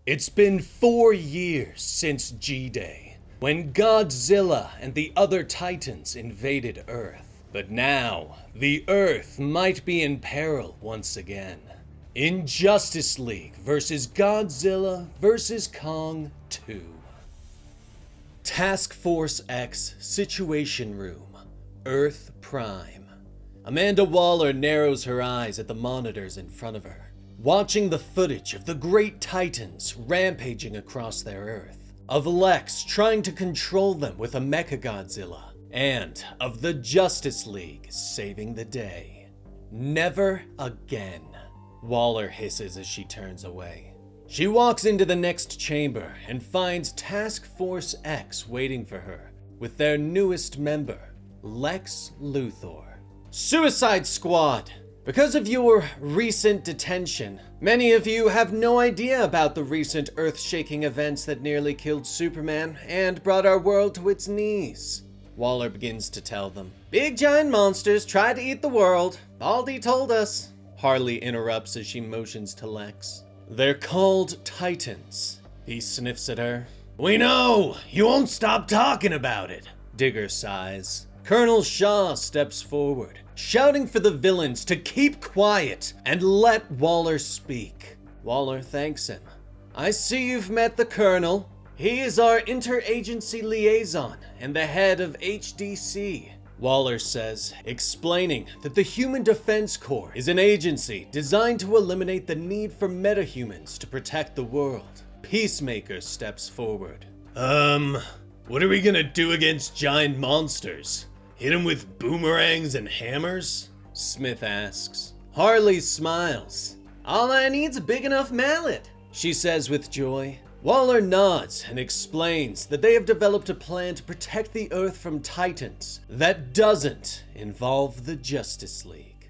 It's been 4 years since G-Day, when Godzilla and the other Titans invaded Earth. But now, the Earth might be in peril once again. In Justice League vs. Godzilla vs. Kong 2. Task Force X Situation Room, Earth Prime. Amanda Waller narrows her eyes at the monitors in front of her, watching the footage of the great Titans rampaging across their Earth, of Lex trying to control them with a Mechagodzilla, and of the Justice League saving the day. Never again, Waller hisses as she turns away. She walks into the next chamber and finds Task Force X waiting for her, with their newest member, Lex Luthor. Suicide Squad! Because of your recent detention, many of you have no idea about the recent earth-shaking events that nearly killed Superman and brought our world to its knees. Waller begins to tell them. Big giant monsters tried to eat the world. Baldy told us. Harley interrupts as she motions to Lex. They're called Titans. He sniffs at her. We know! You won't stop talking about it. Digger sighs. Colonel Shaw steps forward, shouting for the villains to keep quiet and let Waller speak. Waller thanks him. I see you've met the Colonel. He is our interagency liaison and the head of HDC. Waller says, explaining that the Human Defense Corps is an agency designed to eliminate the need for metahumans to protect the world. Peacemaker steps forward. What are we gonna do against giant monsters? Hit him with boomerangs and hammers? Smith asks. Harley smiles. All I need's a big enough mallet, she says with joy. Waller nods and explains that they have developed a plan to protect the Earth from Titans that doesn't involve the Justice League.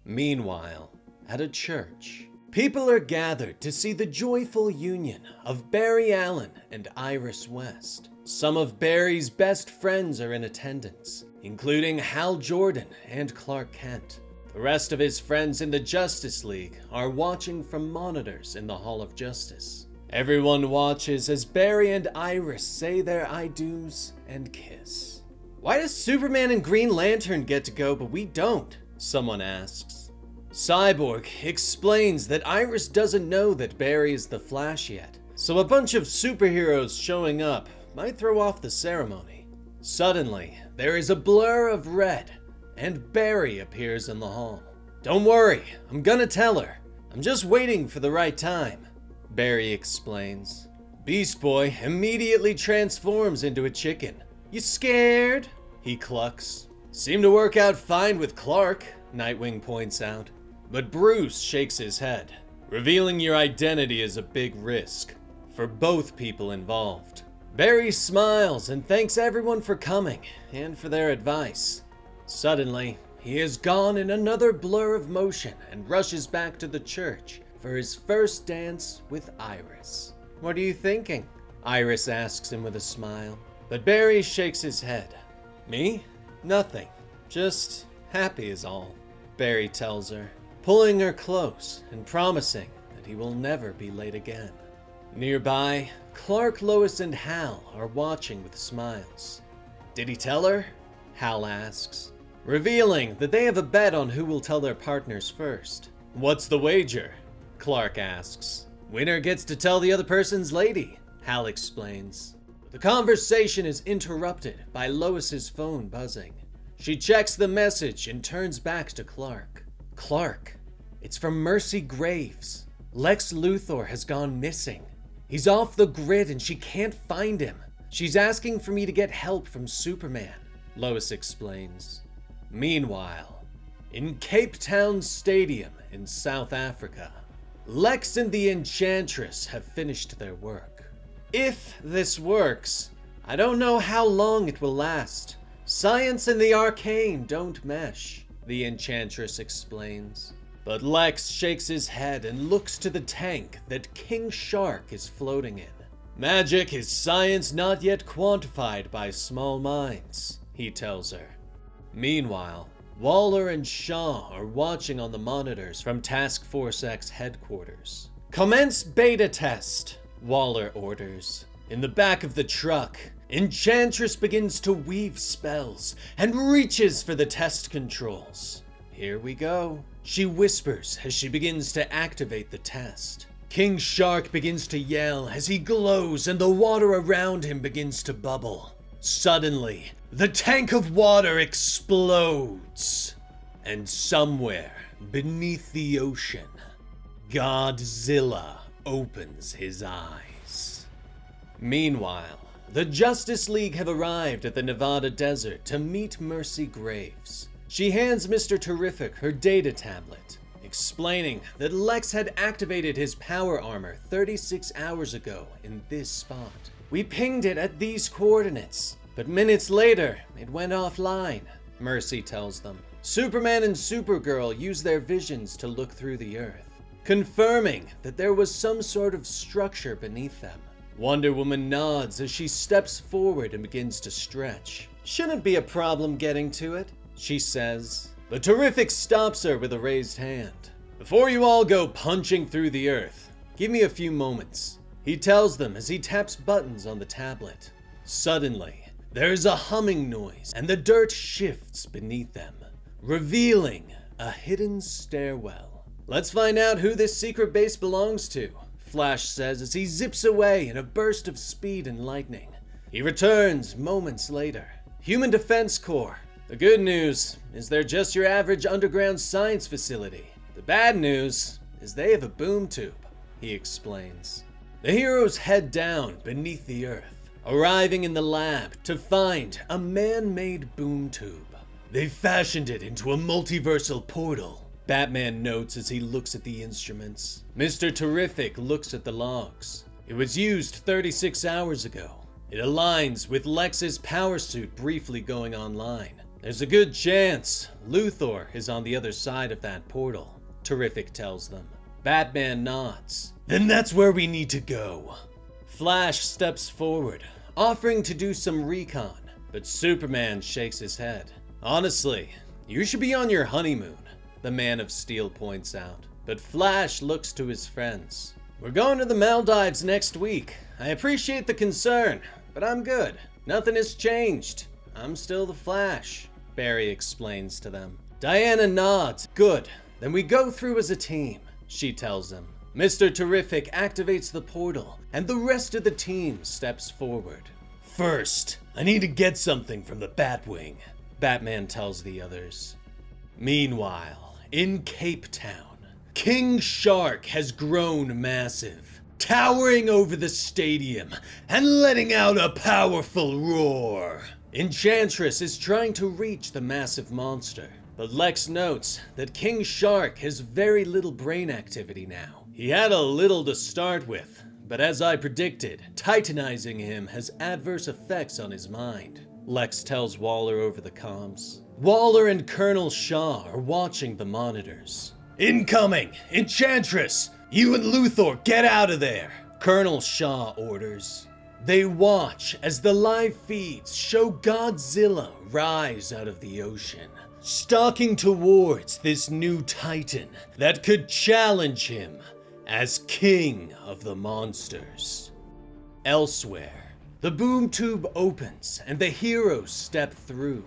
Meanwhile, at a church, people are gathered to see the joyful union of Barry Allen and Iris West. Some of Barry's best friends are in attendance, including Hal Jordan and Clark Kent. The rest of his friends in the Justice League are watching from monitors in the Hall of Justice. Everyone watches as Barry and Iris say their I do's and kiss. Why does Superman and Green Lantern get to go but we don't? Someone asks. Cyborg explains that Iris doesn't know that Barry is the Flash yet, so a bunch of superheroes showing up might throw off the ceremony. Suddenly, there is a blur of red, and Barry appears in the hall. Don't worry, I'm gonna tell her. I'm just waiting for the right time, Barry explains. Beast Boy immediately transforms into a chicken. You scared? He clucks. Seemed to work out fine with Clark, Nightwing points out. But Bruce shakes his head. Revealing your identity is a big risk, for both people involved. Barry smiles and thanks everyone for coming and for their advice. Suddenly, he is gone in another blur of motion and rushes back to the church for his first dance with Iris. What are you thinking? Iris asks him with a smile, but Barry shakes his head. Me? Nothing. Just happy is all, Barry tells her, pulling her close and promising that he will never be late again. Nearby, Clark, Lois, and Hal are watching with smiles. Did he tell her? Hal asks, revealing that they have a bet on who will tell their partners first. What's the wager? Clark asks. Winner gets to tell the other person's lady, Hal explains. The conversation is interrupted by Lois's phone buzzing. She checks the message and turns back to Clark. Clark, it's from Mercy Graves. Lex Luthor has gone missing. He's off the grid and she can't find him. She's asking for me to get help from Superman, Lois explains. Meanwhile, in Cape Town Stadium in South Africa, Lex and the Enchantress have finished their work. If this works, I don't know how long it will last. Science and the arcane don't mesh, the Enchantress explains. But Lex shakes his head and looks to the tank that King Shark is floating in. Magic is science not yet quantified by small minds, he tells her. Meanwhile, Waller and Shaw are watching on the monitors from Task Force X headquarters. "Commence beta test," Waller orders. In the back of the truck, Enchantress begins to weave spells and reaches for the test controls. "Here we go," she whispers as she begins to activate the test. King Shark begins to yell as he glows and the water around him begins to bubble. Suddenly, the tank of water explodes. And somewhere beneath the ocean, Godzilla opens his eyes. Meanwhile, the Justice League have arrived at the Nevada desert to meet Mercy Graves. She hands Mr. Terrific her data tablet, explaining that Lex had activated his power armor 36 hours ago in this spot. "We pinged it at these coordinates, but minutes later, it went offline," Mercy tells them. Superman and Supergirl use their visions to look through the Earth, confirming that there was some sort of structure beneath them. Wonder Woman nods as she steps forward and begins to stretch. "Shouldn't be a problem getting to it," she says. But Terrific stops her with a raised hand. "Before you all go punching through the Earth, give me a few moments," he tells them as he taps buttons on the tablet. Suddenly, there's a humming noise and the dirt shifts beneath them, revealing a hidden stairwell. "Let's find out who this secret base belongs to," Flash says as he zips away in a burst of speed and lightning. He returns moments later. "Human Defense Corps. The good news is they're just your average underground science facility. The bad news is they have a boom tube," he explains. The heroes head down beneath the Earth, arriving in the lab to find a man-made boom tube. "They fashioned it into a multiversal portal," Batman notes as he looks at the instruments. Mr. Terrific looks at the logs. "It was used 36 hours ago. It aligns with Lex's power suit briefly going online. There's a good chance Luthor is on the other side of that portal," Terrific tells them. Batman nods. "Then that's where we need to go." Flash steps forward, offering to do some recon, but Superman shakes his head. "Honestly, you should be on your honeymoon," the Man of Steel points out. But Flash looks to his friends. "We're going to the Maldives next week. I appreciate the concern, but I'm good. Nothing has changed. I'm still the Flash," Barry explains to them. Diana nods. "Good. Then we go through as a team," she tells him. Mr. Terrific activates the portal, and the rest of the team steps forward. "First, I need to get something from the Batwing," Batman tells the others. Meanwhile, in Cape Town, King Shark has grown massive, towering over the stadium and letting out a powerful roar. Enchantress is trying to reach the massive monster, but Lex notes that King Shark has very little brain activity now. "He had a little to start with, but as I predicted, titanizing him has adverse effects on his mind," Lex tells Waller over the comms. Waller and Colonel Shaw are watching the monitors. "Incoming! Enchantress! You and Luthor get out of there!" Colonel Shaw orders. They watch as the live feeds show Godzilla rise out of the ocean, stalking towards this new titan that could challenge him as king of the monsters. Elsewhere, the boom tube opens and the heroes step through.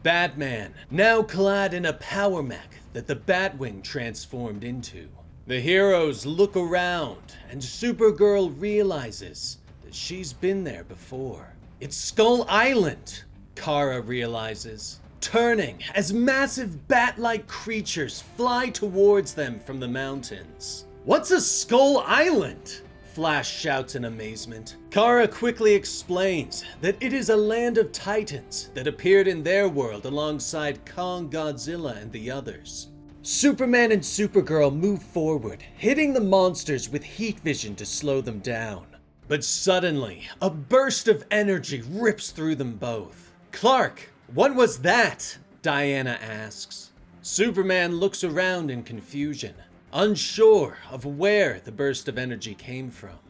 Batman, now clad in a power mech that the Batwing transformed into. The heroes look around and Supergirl realizes that she's been there before. It's Skull Island, Kara realizes, turning as massive bat-like creatures fly towards them from the mountains. "What's a Skull Island?" Flash shouts in amazement. Kara quickly explains that it is a land of titans that appeared in their world alongside Kong, Godzilla, and the others. Superman and Supergirl move forward, hitting the monsters with heat vision to slow them down. But suddenly, a burst of energy rips through them both. "Clark, what was that?" Diana asks. Superman looks around in confusion, unsure of where the burst of energy came from.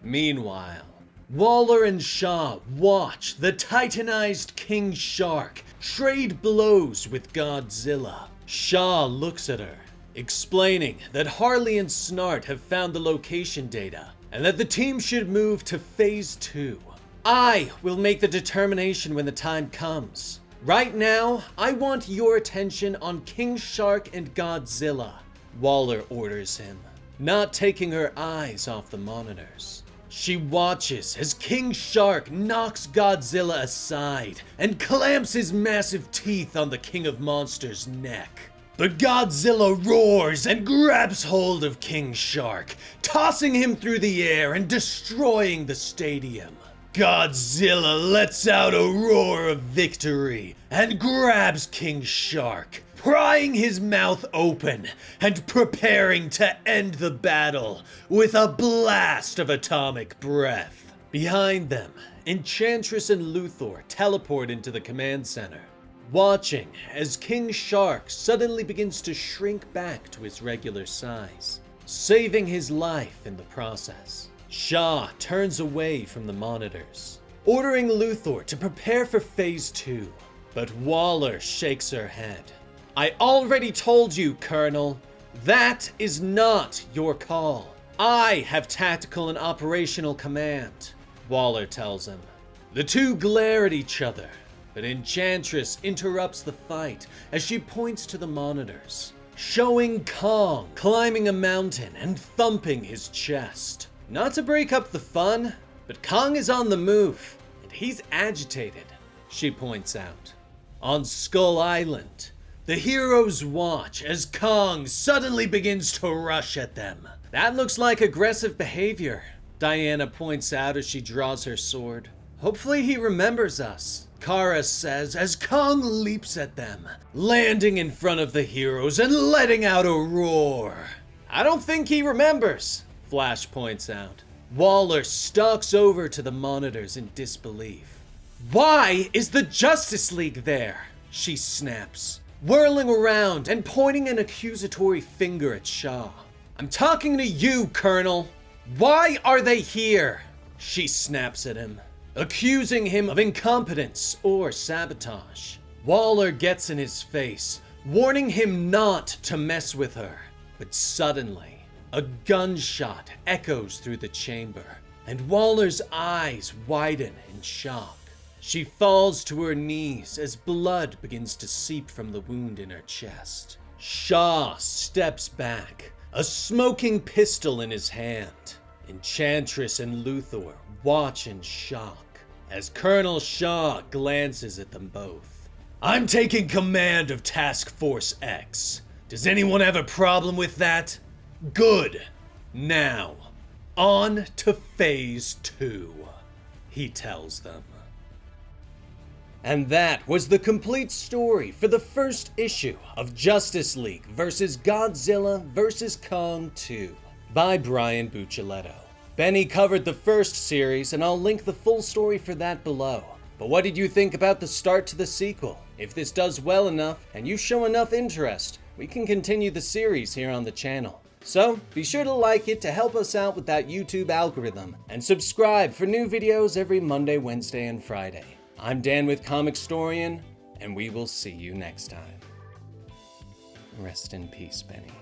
Meanwhile, Waller and Shaw watch the titanized King Shark trade blows with Godzilla. Shaw looks at her, explaining that Harley and Snart have found the location data and that the team should move to Phase 2. I will make the determination when the time comes. Right now, I want your attention on King Shark and Godzilla, Waller orders him, not taking her eyes off the monitors. She watches as King Shark knocks Godzilla aside and clamps his massive teeth on the King of Monsters' neck. But Godzilla roars and grabs hold of King Shark, tossing him through the air and destroying the stadium. Godzilla lets out a roar of victory and grabs King Shark, prying his mouth open and preparing to end the battle with a blast of atomic breath. Behind them, Enchantress and Luthor teleport into the command center, watching as King Shark suddenly begins to shrink back to his regular size, saving his life in the process. Shaw turns away from the monitors, ordering Luthor to prepare for Phase 2, but Waller shakes her head. I already told you, Colonel, that is not your call. I have tactical and operational command, Waller tells him. The two glare at each other, but Enchantress interrupts the fight as she points to the monitors, showing Kong climbing a mountain and thumping his chest. Not to break up the fun, but Kong is on the move, and he's agitated, she points out. On Skull Island, the heroes watch as Kong suddenly begins to rush at them. That looks like aggressive behavior, Diana points out as she draws her sword. Hopefully he remembers us, Kara says as Kong leaps at them, landing in front of the heroes and letting out a roar. I don't think he remembers, Flash points out. Waller stalks over to the monitors in disbelief. Why is the Justice League there? She snaps, whirling around and pointing an accusatory finger at Shaw. I'm talking to you, Colonel. Why are they here? She snaps at him, accusing him of incompetence or sabotage. Waller gets in his face, warning him not to mess with her. But suddenly, a gunshot echoes through the chamber, and Waller's eyes widen in shock. She falls to her knees as blood begins to seep from the wound in her chest. Shaw steps back, a smoking pistol in his hand. Enchantress and Luthor watch in shock as Colonel Shaw glances at them both. I'm taking command of Task Force X. Does anyone have a problem with that? Good. Now, on to Phase 2, he tells them. And that was the complete story for the first issue of Justice League vs. Godzilla vs. Kong 2 by Brian Buccellato. Benny covered the first series, and I'll link the full story for that below. But what did you think about the start to the sequel? If this does well enough and you show enough interest, we can continue the series here on the channel. So be sure to like it to help us out with that YouTube algorithm, and subscribe for new videos every Monday, Wednesday, and Friday. I'm Dan with Comicstorian, and we will see you next time. Rest in peace, Benny.